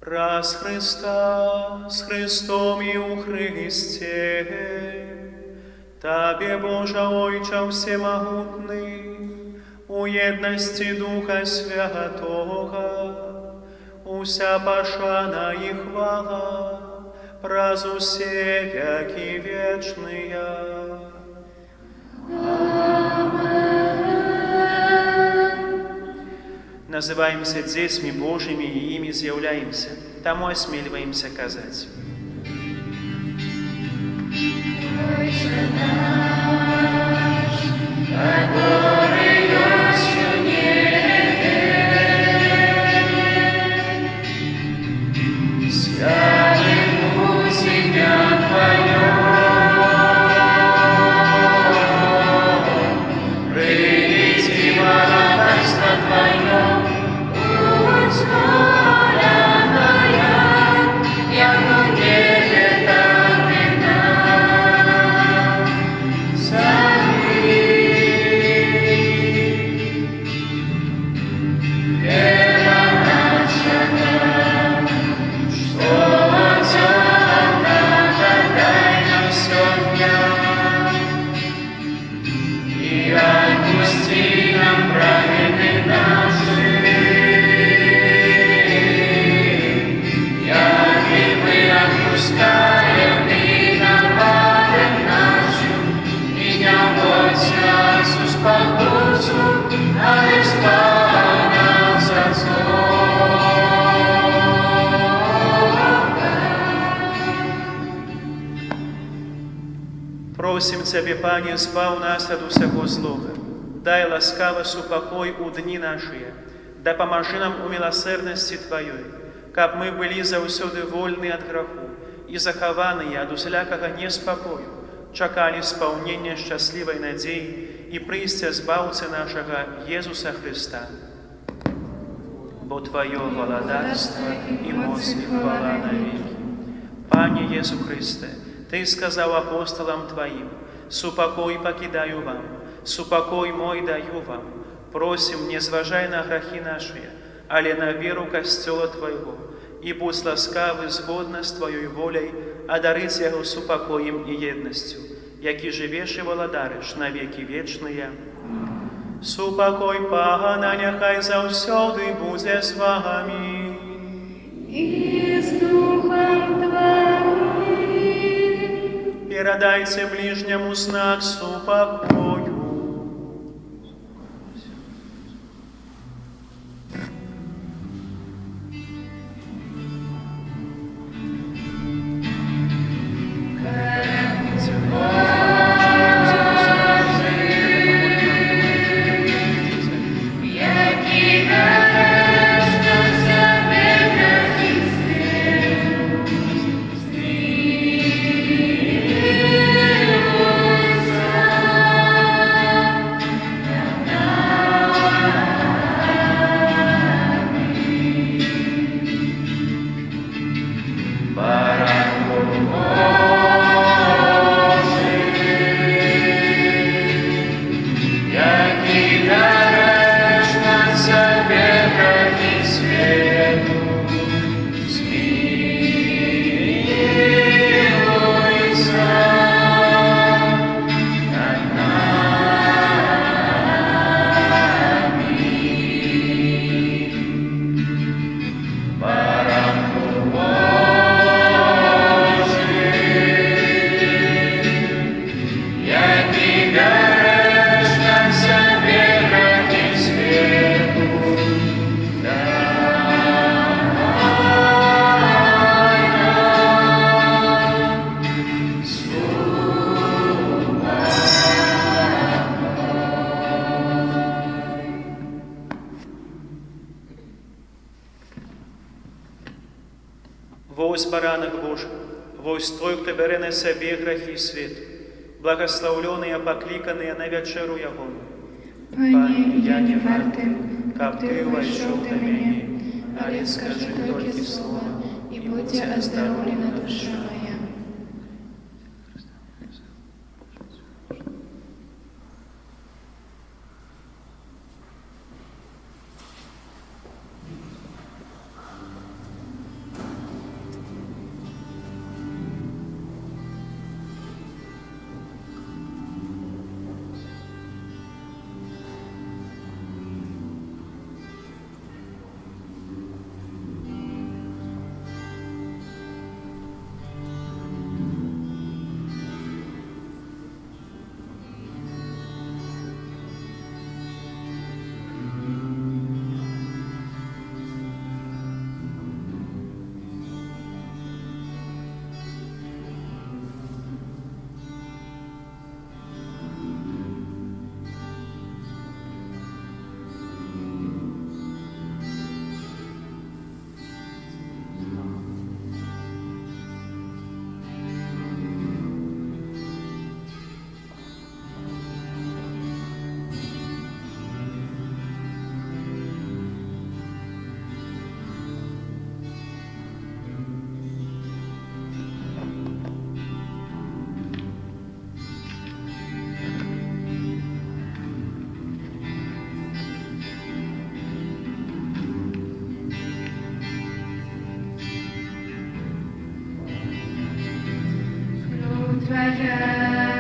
[SPEAKER 1] Праз Христа, з Христом і у Христе, Табе, Божа Ойча всемогутний, у єдності Духа Святого, уся пашана і хвала, праз усе веки вечные. Называемся детьми Божьими и ими з'являемся, тому осмеливаемся казать. Отче наш, который есть в небе, святым будь имя Твое, приди царство Твое, будь воля Твоя, яко Просим Тебе, Пане, збав нас від усього злого. Дай ласкаво супокой у дні наші, да поможи нам у милосердности Твоей, каб мы были заўсёды вольны от греху и захованные от усялякого неспокою, чакали исполнения счастливой надеи и прийстя Збавцы нашего Иисуса Христа. Бо Твое владарство и мощь и хвала навеки. Пане Иисус Христе, Ты сказал апостолам Твоим: «Супокой покидаю вам, супокой мой даю вам». Просим, не зважай на грехи наши, але на веру костела Твоего, и будь ласкавы згодно с Твоей волей одарить его супокоем и едностью, яки живешь и владариш на веки вечные. Супокой Пана, нехай заўсёды буде з вами.
[SPEAKER 2] И с Духом Твоим.
[SPEAKER 1] Передайте ближнему знак супокою. Вось баранок Божий, вось той, хто бере на себе грехи світу, благословленные, покликанные на вечеру Ягону.
[SPEAKER 4] Пане, я не варты,
[SPEAKER 1] каб Ты увайшов до меня, але скажи только слово,
[SPEAKER 4] и будьте оздоровлена душа моя. Твоя.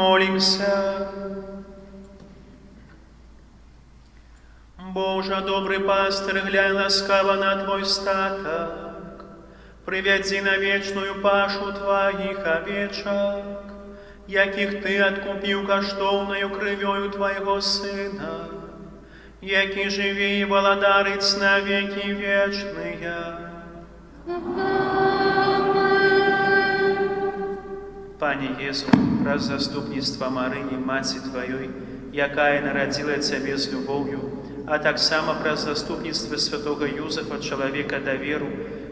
[SPEAKER 1] Молимся. Боже, добрый пастырь, глянь ласкаво на Твой статок, приведи на вечную пашу Твоих овечок, яких Ты откупил коштовною кровью Твоего Сына, які живи и владарить на веки вечные. Пане Езу, раз заступництва Марыни, Маці Твоей, якая народила Тебе с любовью, а так само праз заступництва святого Юзефа, человека доверу,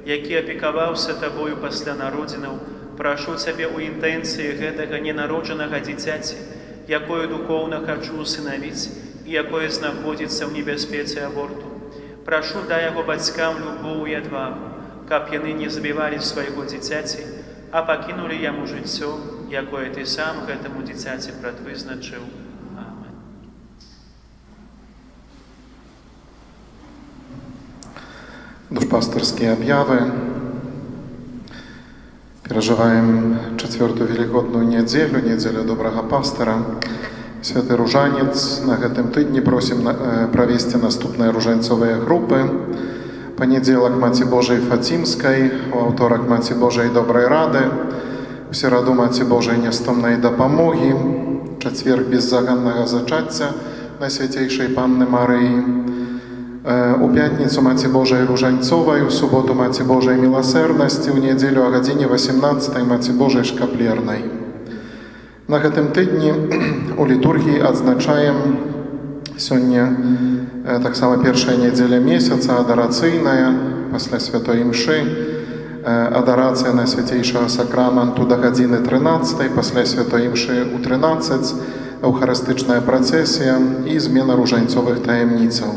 [SPEAKER 1] які опековался Тобою пасля народзінаў, прашу Цябе у інтэнцыі гэтага ненароджанага дзіцяці, якое духовно хочу усыновіць і якое знаходзіцца ў небяспецы аборту. Прашу, дай яго бацькам любоў і адвагу, каб яны не забівалі свайго дзіцяці, а пакінулі яму жыццё, якое Ты сам гэтаму дзіцяці прадвызначыў. Амин.
[SPEAKER 5] Душпастырские объявы. Переживаем четвертую великодную неделю, неделю доброго пастора. Святы Ружанец. На гэтым тыдні просім правесці наступныя ружанцовыя групы. Панядзелак Маці Божай Фатімскай, у аўторак Маці Божай Добрай Рады, у сераду Маці Божай Нястомнай Дапамогі, чацверг беззаганнага зачацця Найсвяцейшай Панны Марыі, у пятніцу Маці Божай Ружанцовай, у суботу Маці Божай Міласэрнасці, у нядзелю о гадзіне 18 Маці Божай Шкаплернай. На гэтым тыдні у літургіі адзначаем сёння таксама першая нядзеля месяца, адарацыйная, пасля святой імшы, адарацыя Найсвяцейшага сакраменту да гадзіны 13, пасля святой імшы ў 13, эўхарыстычная працэсія і змена ружанцовых таямніцаў.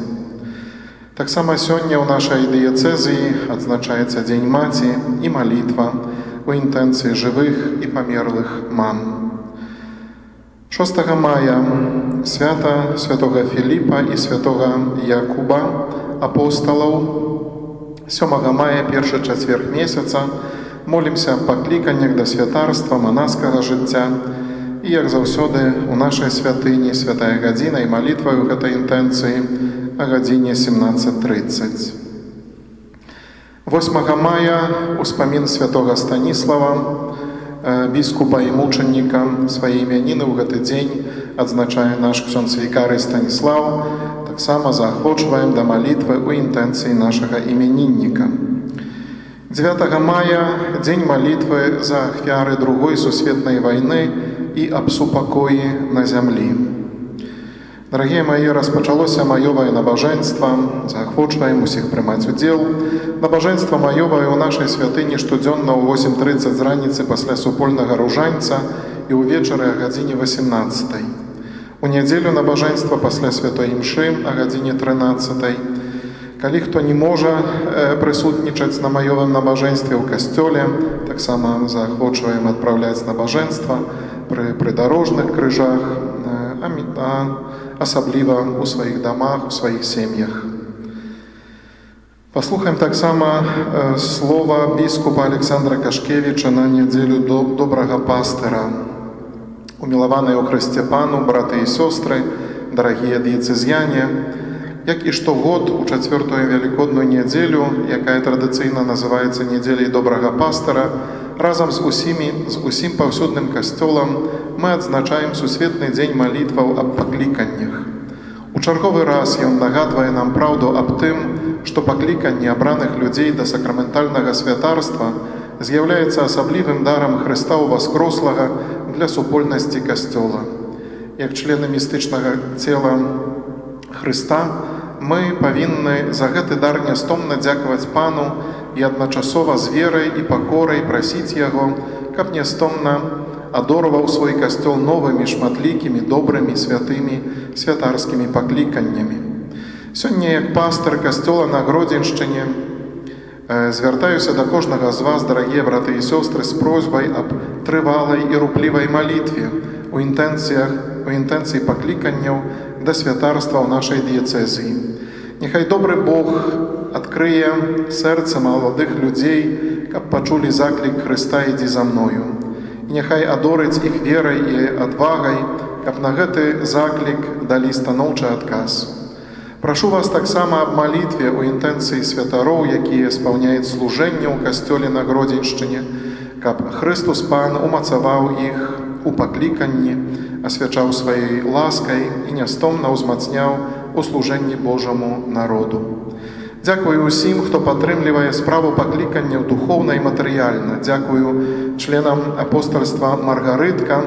[SPEAKER 5] Таксама сёння ў нашай дыяцэзіі адзначаецца Дзень Маці і малітва у інтэнцыі жывых і памерлых мам. 6 мая свята святого Філіпа і святого Якуба, апосталаў. 7 мая, першы чацверг месяца, молімся аб пакліканнях да святарства, манаскага жыцця. І, як заўсёды, у нашай святыні святая гадзіна і малітва ў гэтай інтэнцыі о гадзіне 17:30. 8 мая успамін святого Станіслава, біскупа і мучаніка. Свае імяніны ў гэты дзень адзначае наш ксёндз вікарый Станіслав. Таксама заахвочваем да малітвы ў інтэнцыі нашага імянінніка. 9 мая дзень малітвы за ахвяры Другой сусветнай вайны і аб супакоі на зямлі. Дарагія мае, распачалося маёвае набажэнства. Заахвочваем усіх прымаць удзел. Набажэнства маёвае ў нашай святыні штодзённа ў 8:30 з раніцы пасля супольнага ружаньца і і ўвечары о гадзіне 18. У нядзелю набажэнства пасля святой імшы о гадзіне 13. Калі хто не можа прысутнічаць на маёвым набажэнстве ў касцёле, таксама заахвочваем адпраўляць набажэнства пры прыдарожных крыжах, асабліва ў сваіх дамах, у сваіх сем'ях. Паслухаем таксама слова біскупа Александра Кашкевіча на нядзелю добрага пастыра. Умілаваныя ў Хрысце Пану, браты і сёстры, дарагія дыяцэзяне, як і штогод у чацвёртую велікодную нядзелю, якая традыцыйна называецца нядзеляй добрага пастыра, разам з усім паўсюдным касцёлам мы адзначаем сусветны дзень малітваў аб пакліканнях. У чарговы раз ён нагадвае нам праўду аб тым, што пакліканне абраных людзей да сакраментальнага святарства з'яўляецца асаблівым дарам Хрыста ўваскрослага для супольнасці касцёла. Як члены містычнага цела Хрыста, мы павінны за гэты дар нястомна дзякаваць Пану і адначасова з верай і пакорай прасіць Яго, каб нястомна адорваў свой касцёл новымі, шматлікімі, добрымі, святымі, святарскімі пакліканнямі. Сёння, як пастыр касцёла на Гродзеншчыне, звяртаюся да кожнага з вас, дарагія браты і сёстры, з просьбай аб трывалай і руплівай малітве у інтэнцыі пакліканняў да святарства ў нашай дыяцэзіі. Няхай добры Бог адкрые сэрца маладых людзей, каб пачулі заклік Хрыста «Ідзі за мною». І няхай адорыць іх верай і адвагай, каб на гэты заклік далі станоўчы адказ. Прашу вас таксама аб малітве ў інтэнцыі святароў, якія спаўняюць служэнне ў касцёле на Гродзеншчыне, каб Хрыстус Пан умацаваў іх у пакліканні, асвячаў сваёй ласкай і нястомна ўзмацняў у служэнні Божаму народу. Дзякую ўсім, хто падтрымлівае справу пакліканняў духоўна і матэрыяльна. Дзякую членам апостальства Маргарытка,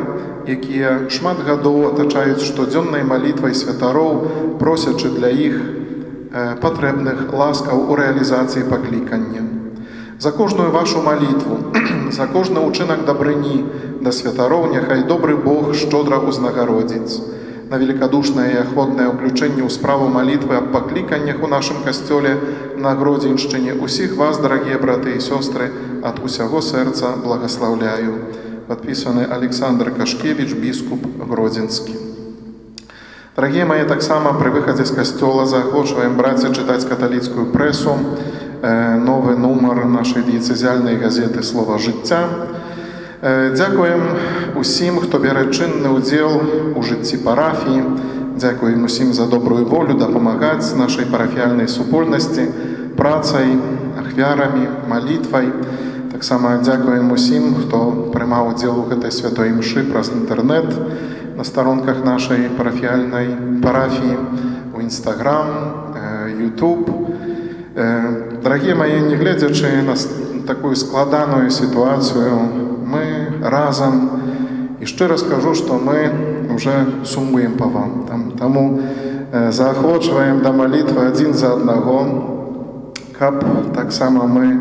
[SPEAKER 5] якія шмат гадоў атачаюць штодзённай малітвай святароў, просячы для іх патрэбных ласкаў у рэалізацыі паклікання. За кожную вашу малітву, за кожны ўчынак дабрыні да святароў няхай добры Бог шчодра ўзнагародзіць. На великодушное и охотное уключение ў справу молитвы об пакліканнях у нашем костеле на Гродзеншчыне усіх вас, дорогие браты и сестры, от усяго сердца благословляю. Подписаны Александр Кашкевич, бискуп Гродзенский. Дорогие мои, таксама при выходе с костела заохочиваем братья читать католицкую прессу, новый номер нашей дієцезіальної газеты «Слово життя». Дзякуем усім, хто бярэ чынны ўдзел у жыцці парафіі. Дзякуем усім за добрую волю дапамагаць нашай парафіяльнай супольнасці працай, ахвярамі, малітвай. Таксама дзякуем усім, хто прымаў удзел у гэтай святой імшы праз інтэрнэт на старонках нашай парафіяльнай парафіі, у Інстаграм, Ютуб. Дарагія мае, не гледзячы на такую складаную сітуацыю, мы разом, и шчыра скажу, что мы уже сумуем по вам. Тому заахвочваем до молитвы один за одного, каб так само мы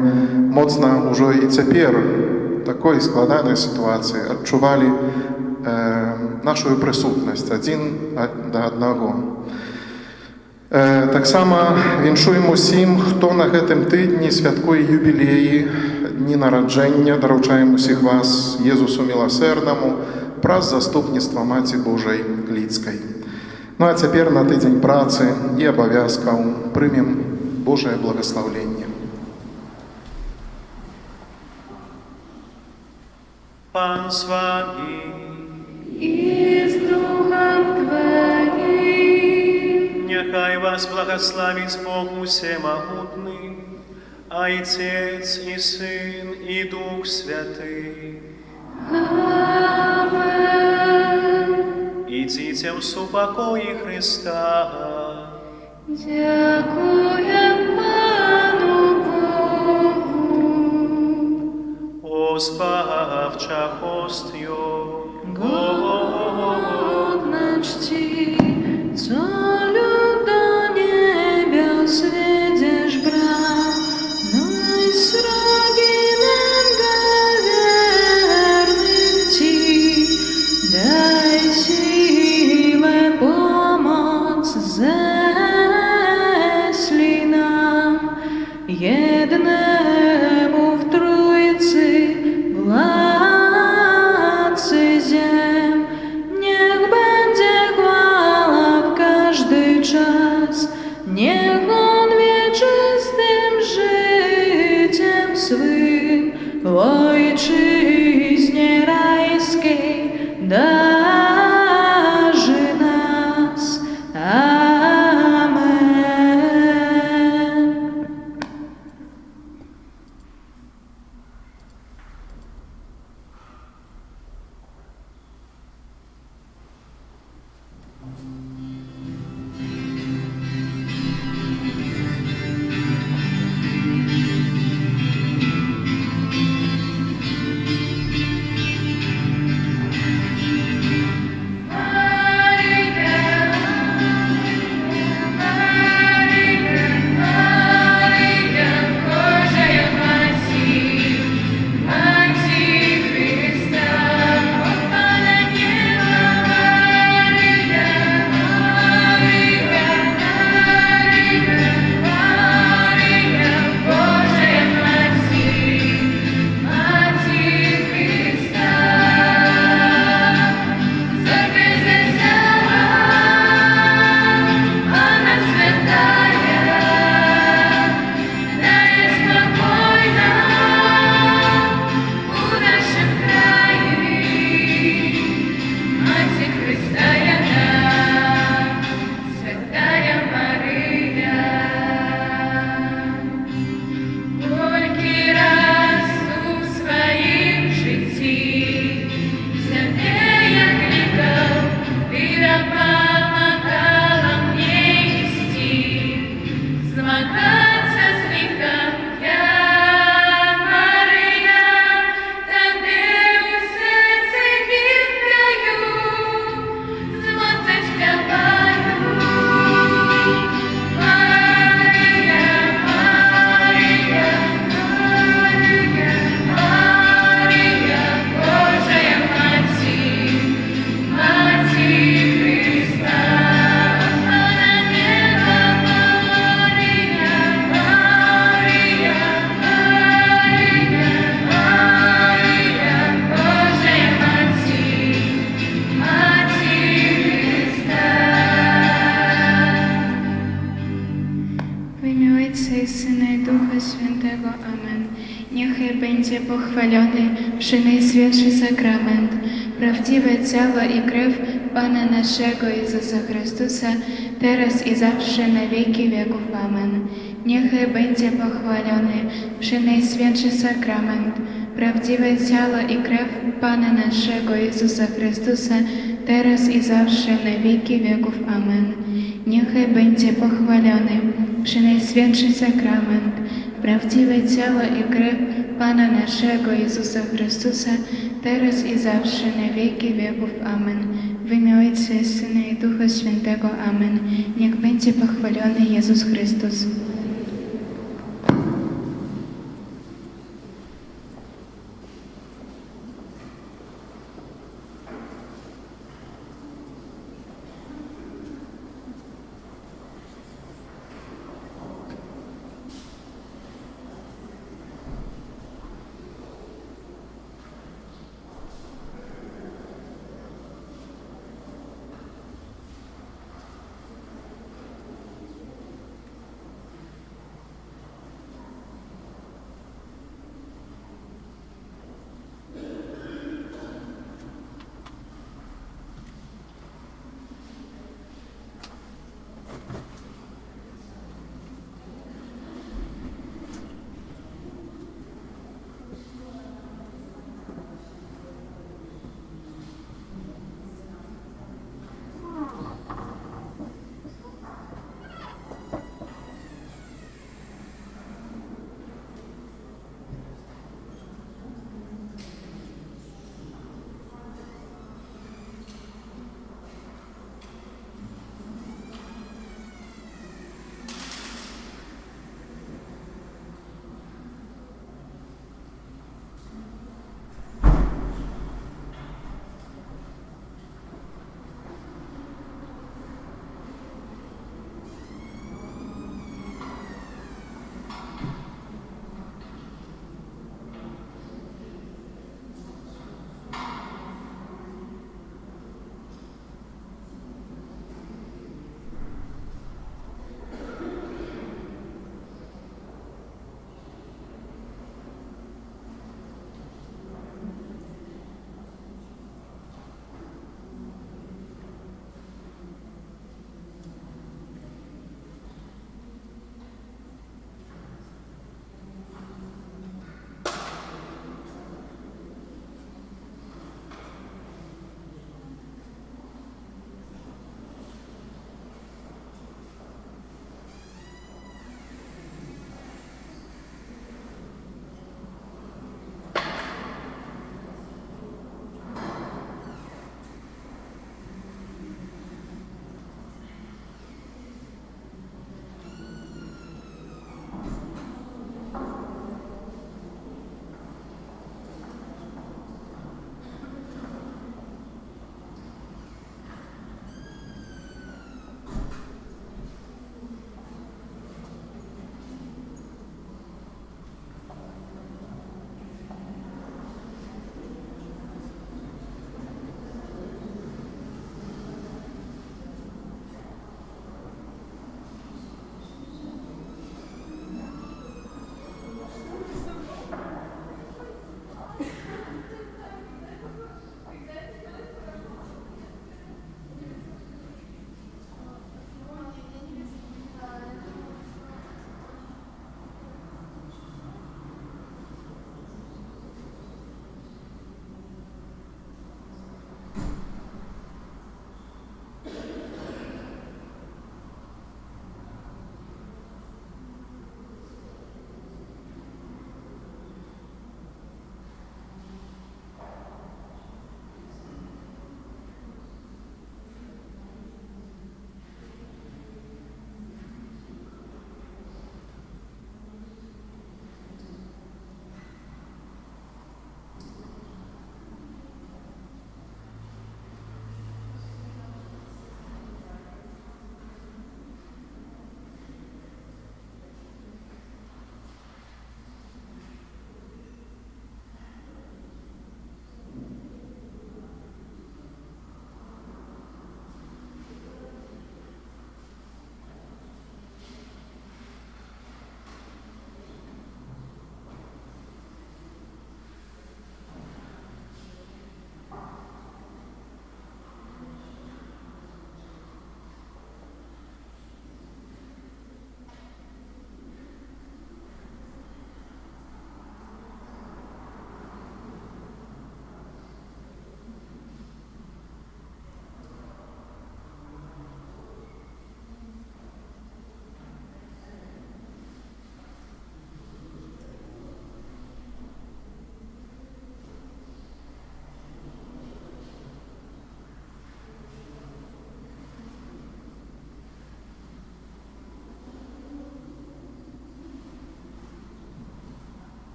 [SPEAKER 5] моцна уже и цяпер такой складанай ситуации адчували нашу присутность один до одного. Так само віншуем усім, хто на гэтым тыдні святкуе юбілеі, дні нараджэння, даручаем усіх вас Езусу міласэрнаму праз заступніцтва Маці Божай Лідскай. Ну а цяпер на тыдзень працы і абавязкаў прымем Божае благаслаўленне.
[SPEAKER 1] Пан з вами
[SPEAKER 2] и с Духом Твоим.
[SPEAKER 1] Нехай вас благословит Бог Всемогутный, Отец и Сын и Дух Святый.
[SPEAKER 2] Аминь.
[SPEAKER 1] Идите в супокое Христа.
[SPEAKER 2] Дякуем Пану Богу.
[SPEAKER 1] Оспавча хостью,
[SPEAKER 2] Годно чти, Царю до небес ведешь брат, но и сроги нам верных ти,
[SPEAKER 4] Świętego. Amen. Niechaj będzie pochwalony przynajświętszy sakrament, prawdziwe ciało i krew Pana naszego Jezusa Chrystusa, teraz i zawsze na wieki wieków. Amen. Niechaj będzie pochwalony przynajświętszy sakrament, prawdziwe ciało i krew Pana naszego Jezusa Chrystusa, teraz i zawsze na wieki wieków. Amen. Niechaj będzie pochwalony przynajświętszy sakrament, prawdziwe ciało i krew Pana naszego Jezusa Chrystusa, teraz i zawsze na wieki wieków. Amen. W imię Ojca i Syna i Ducha Świętego. Amen. Niech będzie pochwalony Jezus Chrystus.